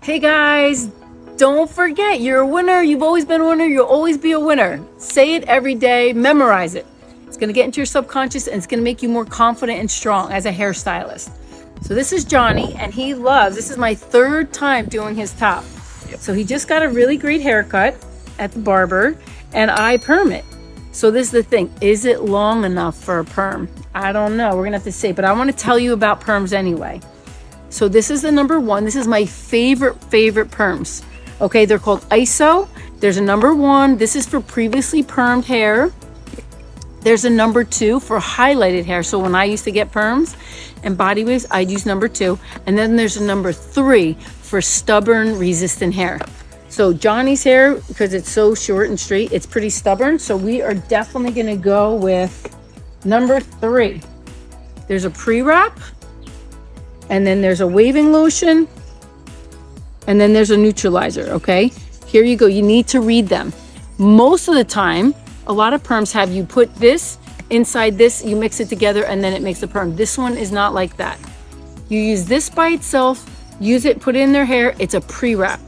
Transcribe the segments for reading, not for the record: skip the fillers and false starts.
Hey guys, don't forget you're a winner. You've always been a winner. You'll always be a winner. Say it every day, memorize it. It's going to get into your subconscious and it's going to make you more confident and strong as a hairstylist. So this is Johnny and he loves, this is my third time doing his top. So he just got a really great haircut at the barber and I perm it. So this is the thing, is it long enough for a perm? I don't know, we're gonna have to see, but I wanna tell you about perms anyway. So this is the number one, this is my favorite perms. Okay, they're called ISO. There's a number one, this is for previously permed hair. There's a number two for highlighted hair. So when I used to get perms and body waves, I'd use number two. And then there's a number three for stubborn resistant hair. So Johnny's hair, because it's so short and straight, it's pretty stubborn. So we are definitely gonna go with number three. There's a pre-wrap, and then there's a waving lotion, and then there's a neutralizer, okay? Here you go, you need to read them. Most of the time, a lot of perms have you put this inside this, you mix it together, and then it makes a perm. This one is not like that. You use this by itself, use it, put it in their hair, it's a pre-wrap.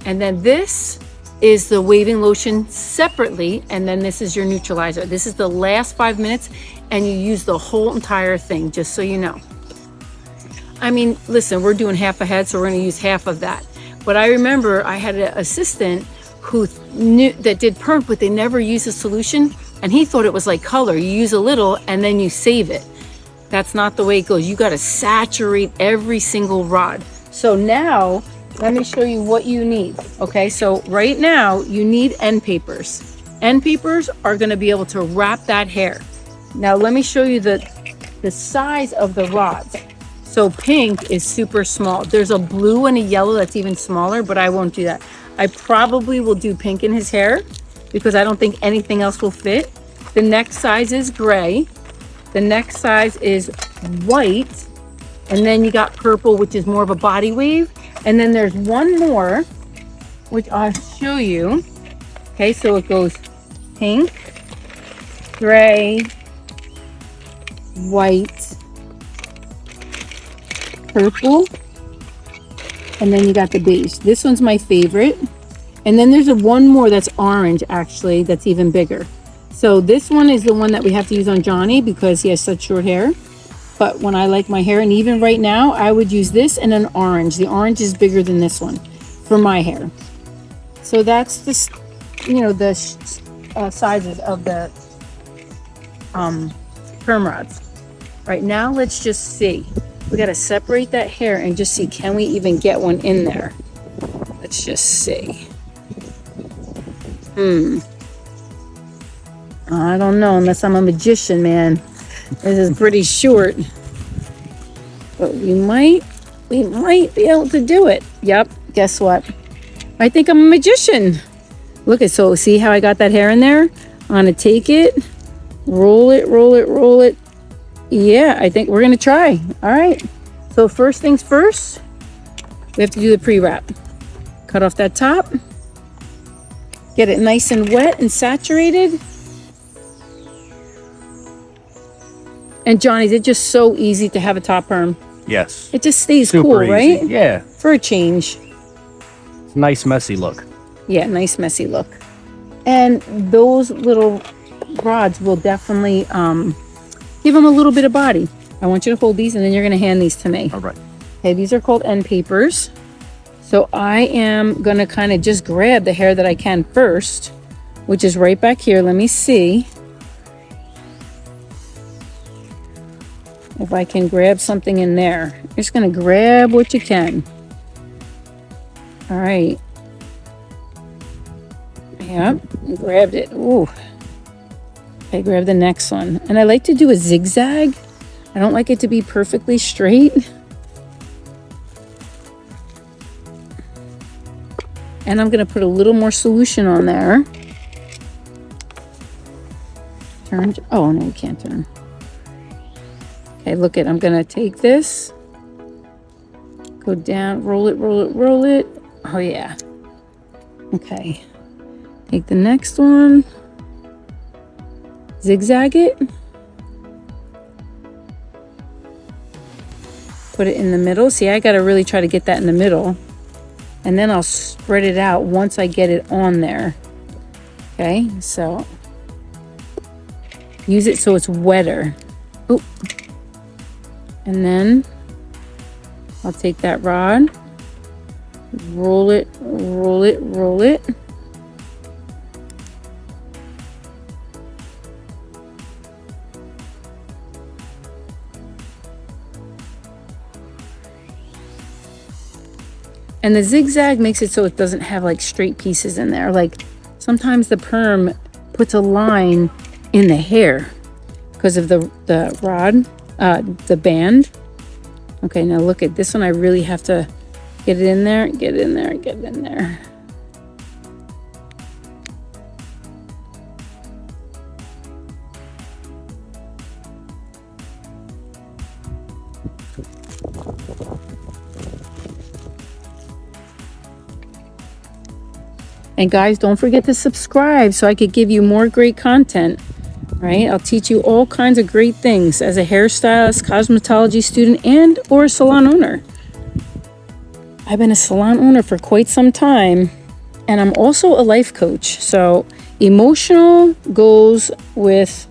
And then this is the waving lotion separately, and then this is your neutralizer. This is the last 5 minutes, and you use the whole entire thing, just so you know. I mean, listen, we're doing half a head, so we're gonna use half of that. But I remember I had an assistant who knew that did perm, but they never used a solution, and he thought it was like color. You use a little, and then you save it. That's not the way it goes. You gotta saturate every single rod. So now, let me show you what you need. Okay, so right now, you need end papers. End papers are gonna be able to wrap that hair. Now let me show you the size of the rods. So pink is super small. There's a blue and a yellow that's even smaller, but I won't do that. I probably will do pink in his hair because I don't think anything else will fit. The next size is gray. The next size is white. And then you got purple, which is more of a body wave. And then there's one more, which I'll show you. Okay, so it goes pink, gray, white, purple, and then you got the beige. This one's my favorite. And then there's one more that's orange, actually, that's even bigger. So this one is the one that we have to use on Johnny because he has such short hair. But when I like my hair, and even right now, I would use this and an orange. The orange is bigger than this one for my hair. So that's the, you know, the sizes of the perm rods. Right now, let's just see. We got to separate that hair and just see, can we even get one in there? Let's just see. I don't know, unless I'm a magician, man. This is pretty short, but we might be able to do it. Yep, guess what? I think I'm a magician. Look at, so see how I got that hair in there? I'm gonna take it, roll it. Yeah, I think we're gonna try. All right, so first things first, we have to do the pre-wrap. Cut off that top, get it nice and wet and saturated. And Johnny, is it just so easy to have a top perm? Yes. It just stays Super cool, easy. right? Yeah. For a change. It's a nice messy look. Yeah, nice messy look. And those little rods will definitely give them a little bit of body. I want you to hold these and then you're gonna hand these to me. All right. Okay, these are called end papers. So I am gonna kind of just grab the hair that I can first, which is right back here. Let me see if I can grab something in there. You're just gonna grab what you can. All right. Yep, grabbed it. Ooh. Okay, grab the next one. And I like to do a zigzag. I don't like it to be perfectly straight. And I'm gonna put a little more solution on there. Turn, oh no, you can't turn. Okay, look it, I'm gonna take this, go down, roll it. Oh yeah. Okay, take the next one, zigzag it, put it in the middle. See, I gotta really try to get that in the middle. and then I'll spread it out once I get it on there. Okay, so use it so it's wetter. Oop. And then I'll take that rod, roll it, roll it, roll it. And the zigzag makes it so it doesn't have like straight pieces in there. Like sometimes the perm puts a line in the hair because of the rod, the band. Okay, now look at this one. I really have to get it in there, get it in there, get it in there. And guys, don't forget to subscribe so I could give you more great content, right? I'll teach you all kinds of great things as a hairstylist, cosmetology student, and or salon owner. I've been a salon owner for quite some time, and I'm also a life coach. So emotional goes with,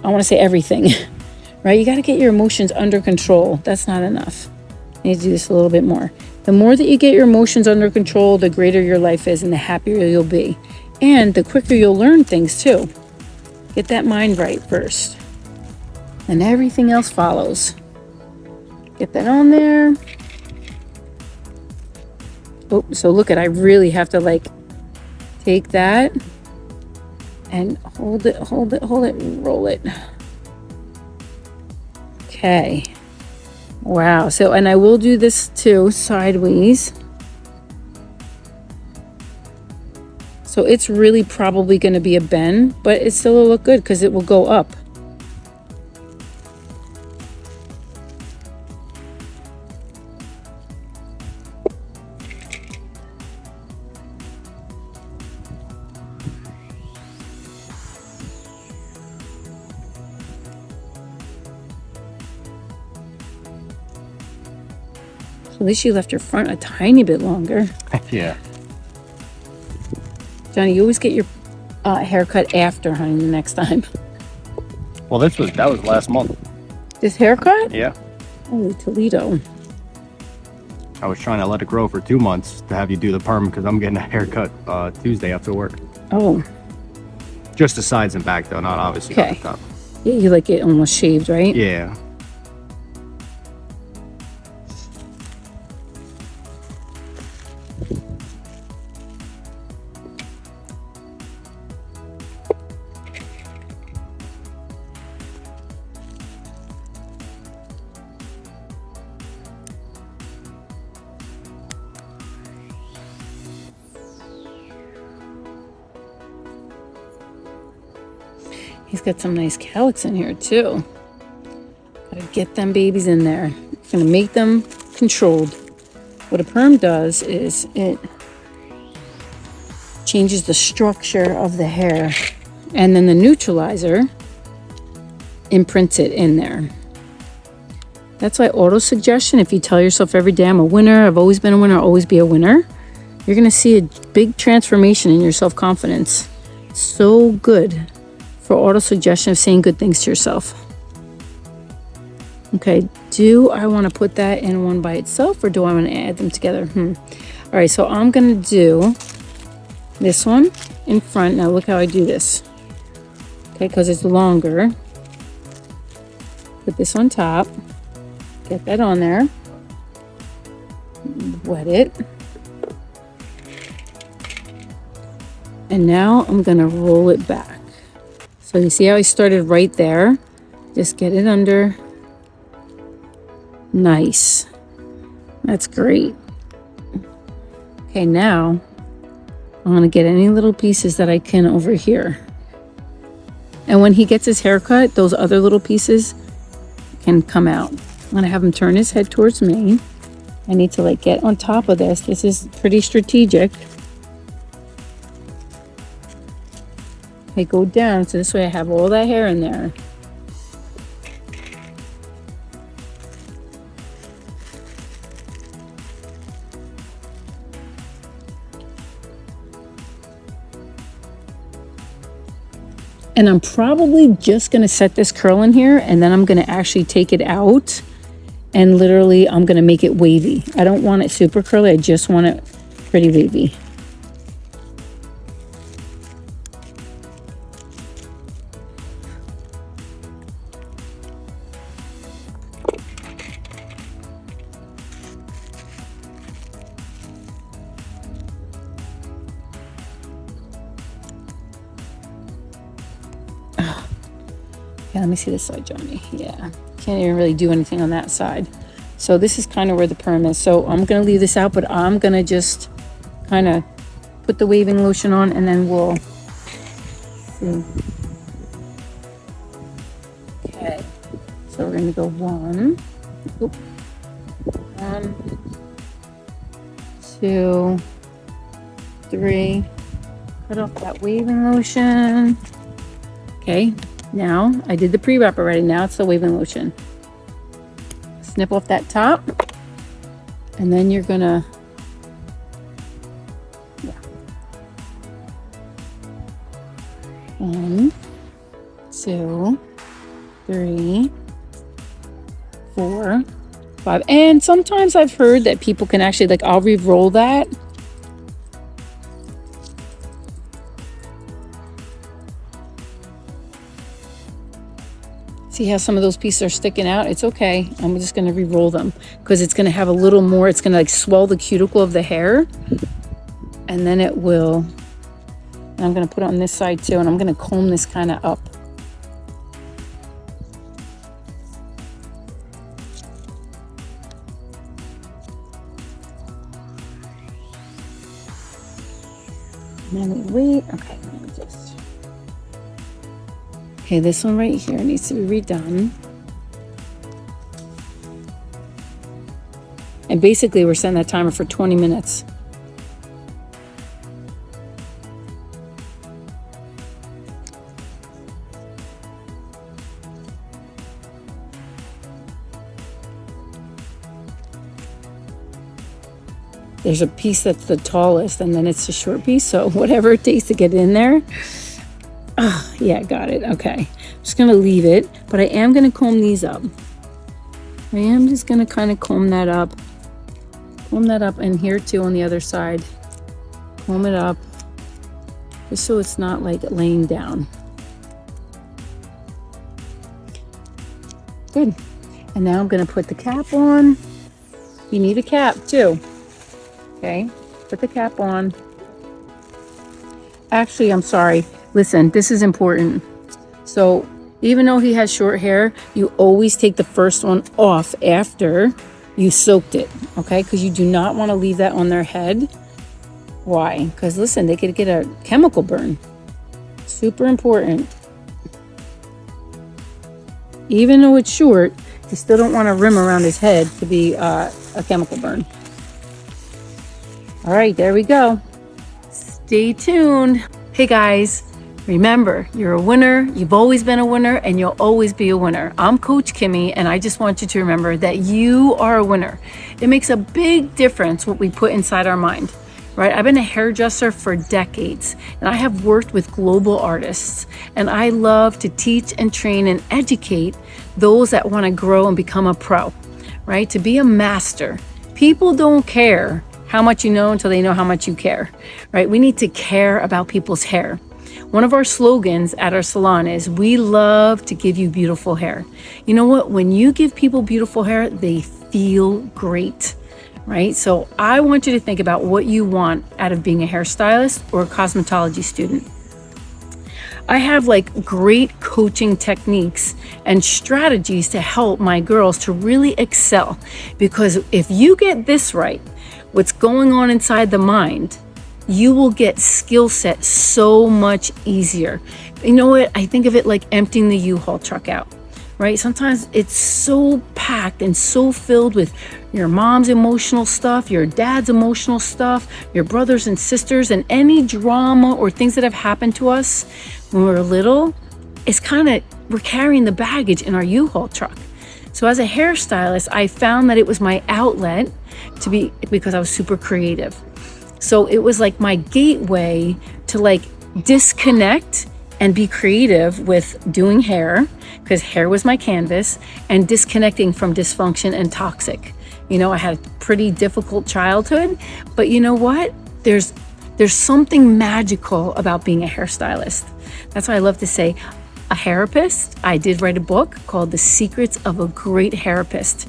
I want to say everything, right? You got to get your emotions under control. That's not enough. You need to do this a little bit more. The more that you get your emotions under control, the greater your life is and the happier you'll be. And the quicker you'll learn things too. Get that mind right first. And everything else follows. Get that on there. Oh, so look at, I really have to like take that and hold it, hold it, hold it, and roll it. Okay. Wow. So, and I will do this too, sideways. So it's really probably going to be a bend, but it still will look good because it will go up. At least you left your front a tiny bit longer. Yeah. Johnny, you always get your haircut after, honey, the next time. Well, that was last month. This haircut? Yeah. Holy Toledo. I was trying to let it grow for 2 months to have you do the perm because I'm getting a haircut Tuesday after work. Oh. Just the sides and back though, not obviously Okay. the top. Yeah, you like it almost shaved, right? Yeah. He's got some nice calyx in here too. Gotta get them babies in there. Gonna make them controlled. What a perm does is it changes the structure of the hair, and then the neutralizer imprints it in there. That's why auto suggestion, if you tell yourself every day, I'm a winner, I've always been a winner, I'll always be a winner, you're gonna see a big transformation in your self-confidence. So good for auto suggestion of saying good things to yourself. Okay, do I want to put that in one by itself or do I want to add them together? All right, so I'm going to do this one in front. Now look how I do this. Okay, because it's longer. Put this on top. Get that on there. Wet it. And now I'm going to roll it back. So you see how I started right there? Just get it under. Nice. That's great. Okay, now I'm going to get any little pieces that I can over here. And when he gets his haircut, those other little pieces can come out. I'm going to have him turn his head towards me. I need to like get on top of this. This is pretty strategic. Okay, go down so this way I have all that hair in there. And I'm probably just gonna set this curl in here, and then I'm gonna actually take it out, and literally I'm gonna make it wavy. I don't want it super curly, I just want it pretty wavy. Yeah, let me see this side, Johnny. Yeah, can't even really do anything on that side. So this is kind of where the perm is. So I'm gonna leave this out, but I'm gonna just kind of put the waving lotion on, and then we'll see. Okay, so we're gonna go 1, 2, 3. Cut off that waving lotion. Okay. Now, I did the pre-wrap already. Now it's the waving lotion. Snip off that top. And then you're gonna, 1, 2, 3, 4, 5. And sometimes I've heard that people can actually, like, I'll re-roll that. See how some of those pieces are sticking out? It's okay. I'm just gonna re-roll them because it's gonna have a little more, it's gonna like swell the cuticle of the hair. And then it will, and I'm gonna put it on this side too, and I'm gonna comb this kind of up. And then we wait, okay, let me just. Okay, this one right here needs to be redone. And basically we're setting that timer for 20 minutes. There's a piece that's the tallest, and then it's a short piece, so whatever it takes to get in there. Oh, yeah, got it. Okay. I'm just going to leave it, but I am going to comb these up. I am just going to kind of comb that up. Comb that up, and here too on the other side. Comb it up, just so it's not like laying down. Good. And now I'm going to put the cap on. You need a cap too. Okay. Put the cap on. Actually, I'm sorry. Listen, this is important. So even though he has short hair, you always take the first one off after you soaked it, okay? Because you do not want to leave that on their head. Why? Because listen, they could get a chemical burn. Super important. Even though it's short, you still don't want a rim around his head to be a chemical burn. All right, there we go. Stay tuned. Hey guys, remember, you're a winner. You've always been a winner, and you'll always be a winner. I'm Coach Kimmy, and I just want you to remember that you are a winner. It makes a big difference what we put inside our mind, right? I've been a hairdresser for decades, and I have worked with global artists, and I love to teach and train and educate those that want to grow and become a pro, right? To be a master. People don't care how much you know until they know how much you care, right? We need to care about people's hair. One of our slogans at our salon is, we love to give you beautiful hair. You know what? When you give people beautiful hair, they feel great, right? So I want you to think about what you want out of being a hairstylist or a cosmetology student. I have like great coaching techniques and strategies to help my girls to really excel, because if you get this right, what's going on inside the mind, you will get skill set so much easier. You know what? I think of it like emptying the U-Haul truck out, right? Sometimes it's so packed and so filled with your mom's emotional stuff, your dad's emotional stuff, your brothers and sisters, and any drama or things that have happened to us when we were little. It's kind of, we're carrying the baggage in our U-Haul truck. So as a hairstylist, I found that it was my outlet to be, because I was super creative. So it was like my gateway to like disconnect and be creative with doing hair, because hair was my canvas, and disconnecting from dysfunction and toxic. You know, I had a pretty difficult childhood, but you know what? There's something magical about being a hairstylist. That's why I love to say a therapist. I did write a book called The Secrets of a Great Therapist.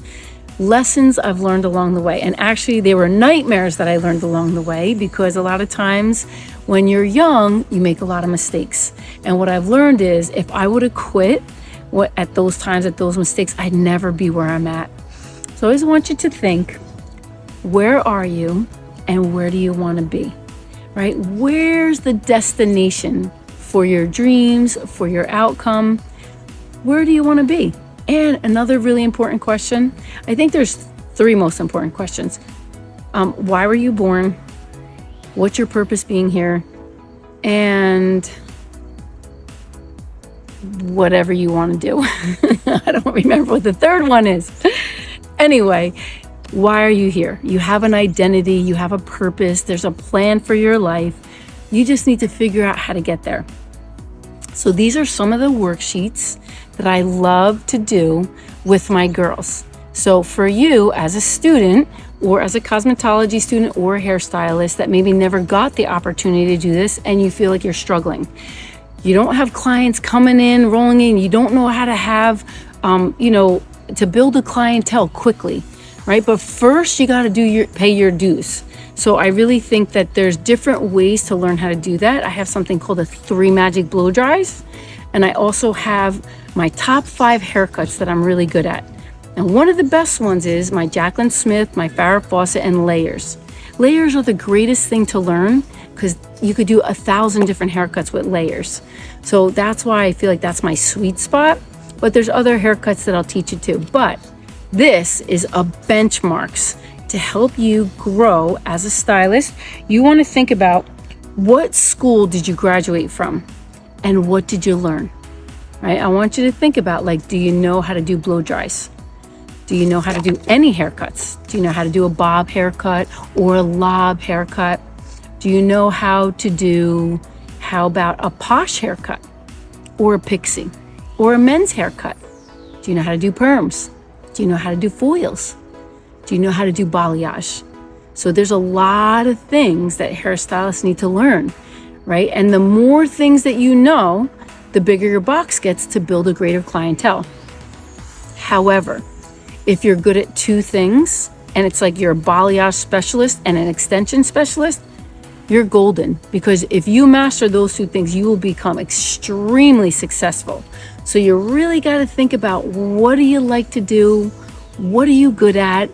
Lessons I've learned along the way. And actually, they were nightmares that I learned along the way, because a lot of times when you're young, you make a lot of mistakes. And what I've learned is if I would have quit at those times, at those mistakes, I'd never be where I'm at. So I always want you to think, where are you and where do you want to be, right? Where's the destination for your dreams, for your outcome? Where do you want to be? And another really important question, I think there's 3 most important questions. Why were you born? What's your purpose being here? And whatever you want to do. I don't remember what the 3rd one is. Anyway, why are you here? You have an identity, you have a purpose, there's a plan for your life. You just need to figure out how to get there. So these are some of the worksheets that I love to do with my girls. So for you as a student, or as a cosmetology student or a hairstylist that maybe never got the opportunity to do this, and you feel like you're struggling, you don't have clients coming in, rolling in, you don't know how to have, to build a clientele quickly, right? But first you got to pay your dues. So I really think that there's different ways to learn how to do that. I have something called the 3 magic blow dries. And I also have my top 5 haircuts that I'm really good at. And one of the best ones is my Jaclyn Smith, my Farrah Fawcett, and layers. Layers are the greatest thing to learn, because you could do 1,000 different haircuts with layers. So that's why I feel like that's my sweet spot. But there's other haircuts that I'll teach you too. But this is a benchmarks to help you grow as a stylist. You want to think about, what school did you graduate from and what did you learn, right? I want you to think about, like, do you know how to do blow dries? Do you know how to do any haircuts? Do you know how to do a bob haircut or a lob haircut? Do you know how about a posh haircut or a pixie or a men's haircut? Do you know how to do perms? Do you know how to do foils? Do you know how to do balayage? So there's a lot of things that hairstylists need to learn, right? And the more things that you know, the bigger your box gets to build a greater clientele. However, if you're good at 2 things, and it's like you're a balayage specialist and an extension specialist, you're golden, because if you master those 2 things, you will become extremely successful. So you really got to think about, what do you like to do? What are you good at?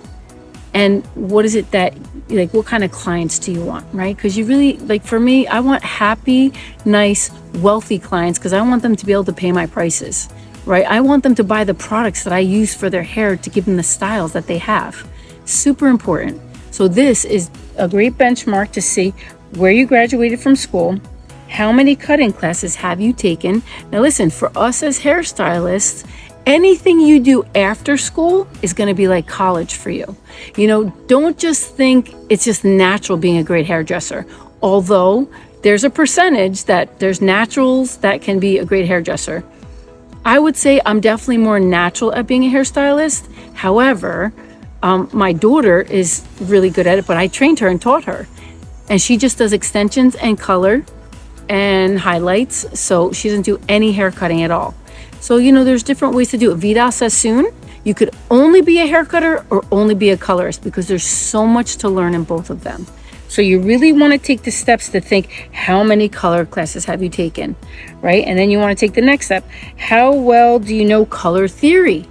And what is it that, like, what kind of clients do you want, right? Because you really, like, for me, I want happy, nice, wealthy clients, because I want them to be able to pay my prices, right? I want them to buy the products that I use for their hair to give them the styles that they have. Super important. So this is a great benchmark to see where you graduated from school, how many cutting classes have you taken. Now listen, for us as hairstylists, anything you do after school is going to be like college for you. You know, don't just think it's just natural being a great hairdresser. Although there's a percentage that there's naturals that can be a great hairdresser. I would say I'm definitely more natural at being a hairstylist. However, my daughter is really good at it, but I trained her and taught her. And she just does extensions and color and highlights. So she doesn't do any hair cutting at all. So, you know, there's different ways to do it. Vidal Sassoon, you could only be a hair cutter or only be a colorist, because there's so much to learn in both of them. So you really want to take the steps to think, how many color classes have you taken, right? And then you want to take the next step. How well do you know color theory,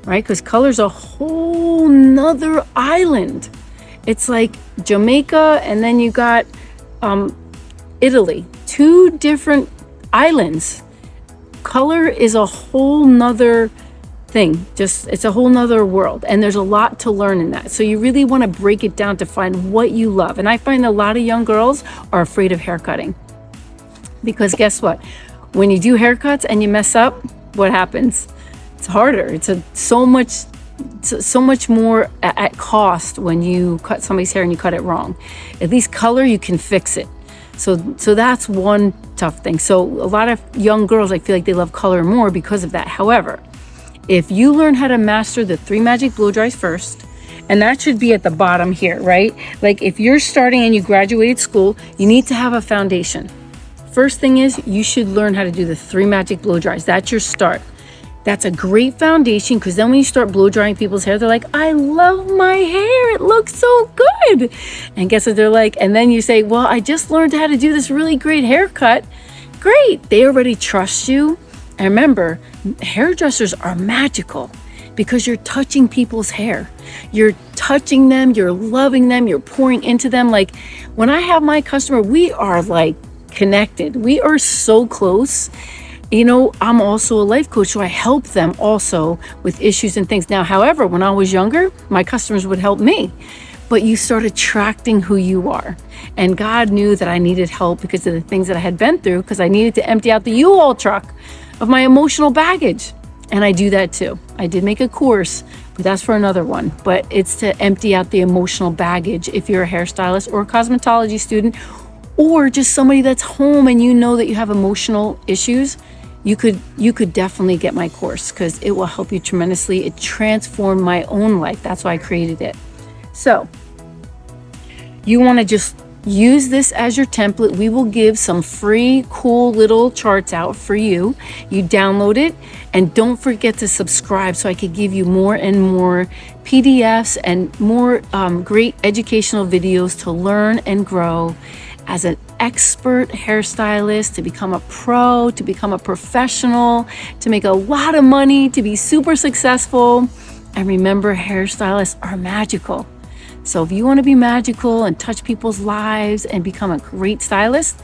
right? Because color's a whole nother island. It's like Jamaica, and then you got Italy, 2 different islands. Color is a whole nother thing. It's a whole nother world. And there's a lot to learn in that. So you really want to break it down to find what you love. And I find a lot of young girls are afraid of haircutting. Because guess what? When you do haircuts and you mess up, what happens? It's harder. It's so much more at cost when you cut somebody's hair and you cut it wrong. At least color, you can fix it. So that's one tough thing. So a lot of young girls, I feel like they love color more because of that. However, if you learn how to master the 3 magic blow dries first, and that should be at the bottom here, right? Like if you're starting and you graduated school, you need to have a foundation. First thing is you should learn how to do the 3 magic blow dries. That's your start. That's a great foundation, because then when you start blow drying people's hair, they're like, I love my hair. It looks so good. And guess what they're like? And then you say, well, I just learned how to do this really great haircut. Great. They already trust you. And remember, hairdressers are magical because you're touching people's hair. You're touching them. You're loving them. You're pouring into them. Like when I have my customer, we are like connected. We are so close. You know, I'm also a life coach, so I help them also with issues and things. Now, however, when I was younger, my customers would help me, but you start attracting who you are. And God knew that I needed help because of the things that I had been through, because I needed to empty out the U-Haul truck of my emotional baggage. And I do that too. I did make a course, but that's for another one. But it's to empty out the emotional baggage if you're a hairstylist or a cosmetology student, or just somebody that's home and you know that you have emotional issues. You could definitely get my course, because it will help you tremendously. It transformed my own life. That's why I created it. So you want to just use this as your template. We will give some free, cool little charts out for you. You download it, and don't forget to subscribe so I could give you more and more PDFs and more great educational videos to learn and grow as an expert hairstylist, to become a pro, to become a professional, to make a lot of money, to be super successful. And remember, hairstylists are magical. So if you want to be magical and touch people's lives and become a great stylist,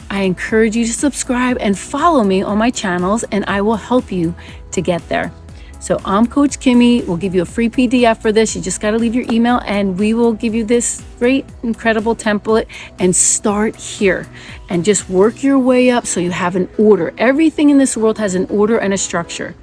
I encourage you to subscribe and follow me on my channels, and I will help you to get there. So I'm Coach Kimmy. We'll give you a free PDF for this. You just got to leave your email and we will give you this great, incredible template, and start here and just work your way up so you have an order. Everything in this world has an order and a structure.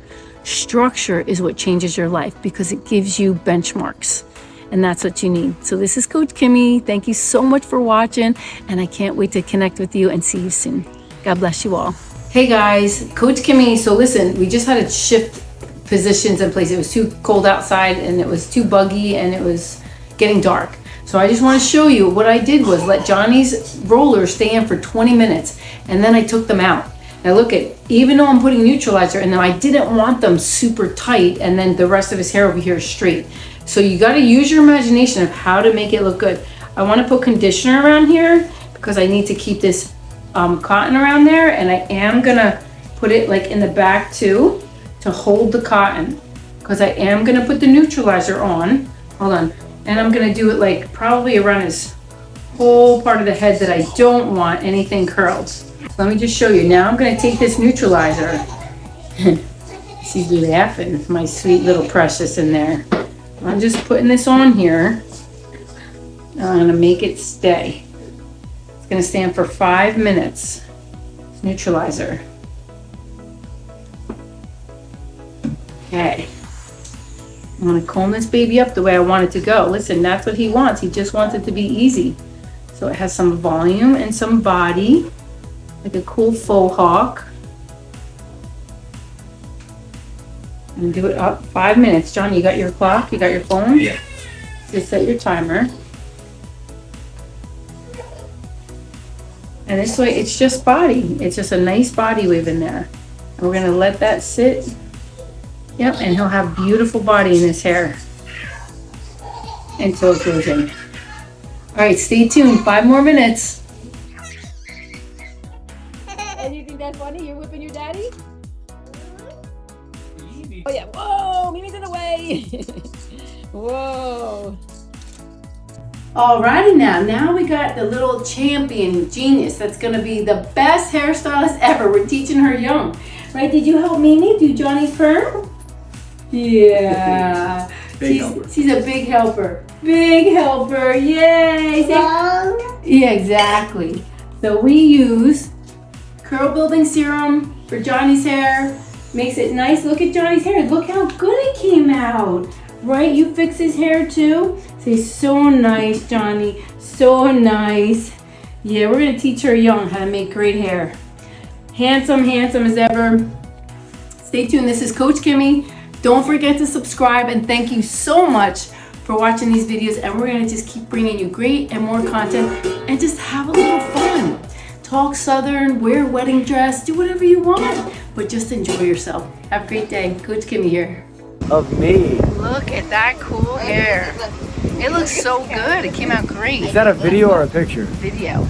Structure is what changes your life because it gives you benchmarks, and that's what you need. So this is Coach Kimmy. Thank you so much for watching, and I can't wait to connect with you and see you soon. God bless you all. Hey guys, Coach Kimmy. So listen, we just had to shift positions in place. It was too cold outside and it was too buggy and it was getting dark. So I just want to show you what I did was let Johnny's rollers stay in for 20 minutes, and then I took them out. Now look at, even though I'm putting neutralizer in them, I didn't want them super tight and then the rest of his hair over here is straight. So you got to use your imagination of how to make it look good. I want to put conditioner around here because I need to keep this cotton around there, and I am gonna put it like in the back too to hold the cotton, because I am gonna put the neutralizer on. Hold on. And I'm gonna do it like probably around his whole part of the head that I don't want anything curled. Let me just show you. Now I'm gonna take this neutralizer. She's laughing, my sweet little precious in there. I'm just putting this on here. I'm gonna make it stay. It's gonna stand for 5 minutes. Neutralizer. Okay. I'm gonna comb this baby up the way I want it to go. Listen, that's what he wants. He just wants it to be easy. So it has some volume and some body, like a cool faux hawk. And do it up 5 minutes. John, you got your clock? You got your phone? Yeah. Just set your timer. And this way, it's just body. It's just a nice body wave in there. And we're gonna let that sit. Yep, and he'll have beautiful body in his hair until it goes in. All right, stay tuned. 5 more minutes. And you think that's funny? You're whipping your daddy? Oh yeah, whoa, Mimi's in the way. Whoa. Alrighty now we got the little champion genius that's gonna be the best hairstylist ever. We're teaching her young. Right, did you help Mimi do Johnny's perm? Yeah. She's a big helper. Big helper, yay. Yeah, exactly. So we use curl building serum for Johnny's hair. Makes it nice. Look at Johnny's hair. Look how good it came out. Right? You fix his hair too? Say, so nice, Johnny. So nice. Yeah, we're gonna teach her young how to make great hair. Handsome as ever. Stay tuned. This is Coach Kimmy. Don't forget to subscribe, and thank you so much for watching these videos. And we're gonna just keep bringing you great and more content, and just have a little fun. Talk Southern, wear a wedding dress, do whatever you want, but just enjoy yourself. Have a great day. Coach Kimmy here. Of me. Look at that cool hair. It looks so good. It came out great. Is that a video or a picture? Video.